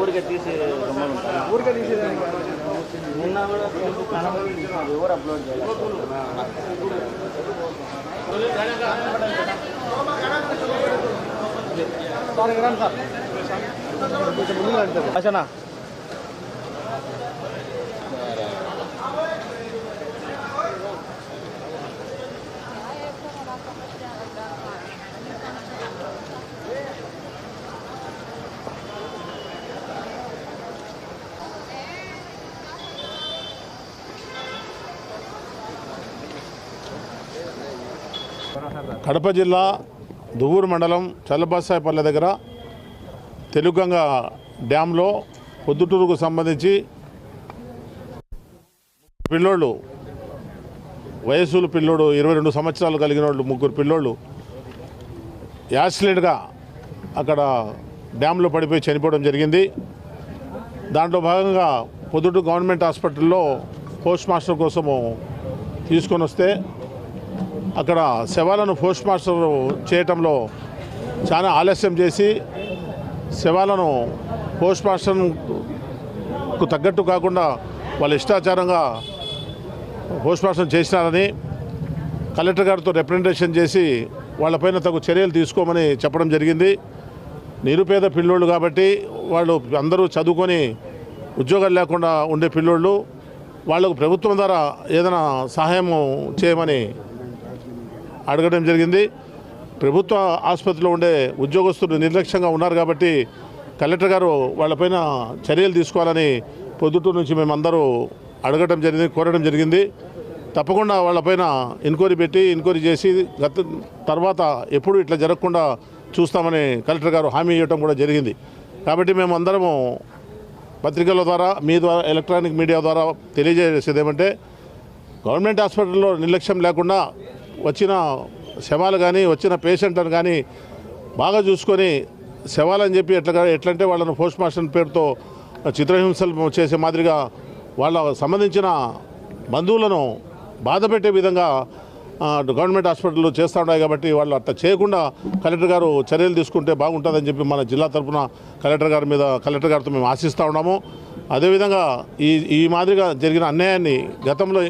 ఊరికే తీసి ఊరికే తీసేదానికి నిన్న కూడా ఎవరు అప్లోడ్ చేయాలి సార్ కడప జిల్లా దువ్వూరు మండలం చల్లబస్సాయిపల్లె దగ్గర తెలుగంగ డ్యాంలో పొద్దుటూరుకు సంబంధించి పిల్లోళ్ళు వయసులు పిల్లోడు 22 సంవత్సరాలు కలిగిన వాళ్ళు ముగ్గురు పిల్లోళ్ళు యాక్సిడెంట్గా అక్కడ డ్యాంలో పడిపోయి చనిపోవడం జరిగింది. దాంట్లో భాగంగా పొద్దుటూరు గవర్నమెంట్ హాస్పిటల్లో పోస్ట్ మాస్టర్ కోసము తీసుకొని వస్తే అక్కడ శవాలను పోస్ట్ మాస్టర్ చేయటంలో చాలా ఆలస్యం చేసి శవాలను పోస్ట్ మాస్టర్కు తగ్గట్టు కాకుండా వాళ్ళ ఇష్టాచారంగా పోస్ట్ మాస్టర్ చేసినారని కలెక్టర్ గారితో రిప్రజెంటేషన్ చేసి వాళ్ళపైన తగు చర్యలు తీసుకోమని చెప్పడం జరిగింది. నిరుపేద పిల్లోళ్ళు కాబట్టి వాళ్ళు అందరూ చదువుకొని ఉద్యోగాలు లేకుండా ఉండే పిల్లోళ్ళు, వాళ్ళకు ప్రభుత్వం ద్వారా ఏదైనా సహాయం చేయమని అడగడం జరిగింది. ప్రభుత్వ ఆసుపత్రిలో ఉండే ఉద్యోగస్తులు నిర్లక్ష్యంగా ఉన్నారు కాబట్టి కలెక్టర్ గారు వాళ్ళపైన చర్యలు తీసుకోవాలని పొద్దుటూరు నుంచి మేమందరూ అడగడం జరిగింది, కోరడం జరిగింది. తప్పకుండా వాళ్ళపైన ఎంక్వైరీ చేసి తర్వాత ఎప్పుడు ఇట్లా జరగకుండా చూస్తామని కలెక్టర్ గారు హామీ ఇవ్వడం కూడా జరిగింది. కాబట్టి మేము అందరము పత్రికల ద్వారా మీ ద్వారా ఎలక్ట్రానిక్ మీడియా ద్వారా తెలియజేసేది ఏమంటే గవర్నమెంట్ హాస్పిటల్లో నిర్లక్ష్యం లేకుండా వచ్చిన శవాలు కానీ వచ్చిన పేషెంట్లను కానీ బాగా చూసుకొని శవాలని చెప్పి ఎట్లంటే వాళ్ళను పోస్ట్ మాస్టర్ పేరుతో చిత్రహింసలు చేసే మాదిరిగా వాళ్ళ సంబంధించిన బంధువులను బాధ పెట్టే విధంగా గవర్నమెంట్ హాస్పిటల్లో చేస్తూ ఉన్నాయి. కాబట్టి వాళ్ళు అట్లా చేయకుండా కలెక్టర్ గారు చర్యలు తీసుకుంటే బాగుంటుందని చెప్పి మన జిల్లా తరఫున కలెక్టర్ గారితో మేము ఆశిస్తూ ఉన్నాము. అదేవిధంగా ఈ మాదిరిగా జరిగిన అన్యాయాన్ని గతంలో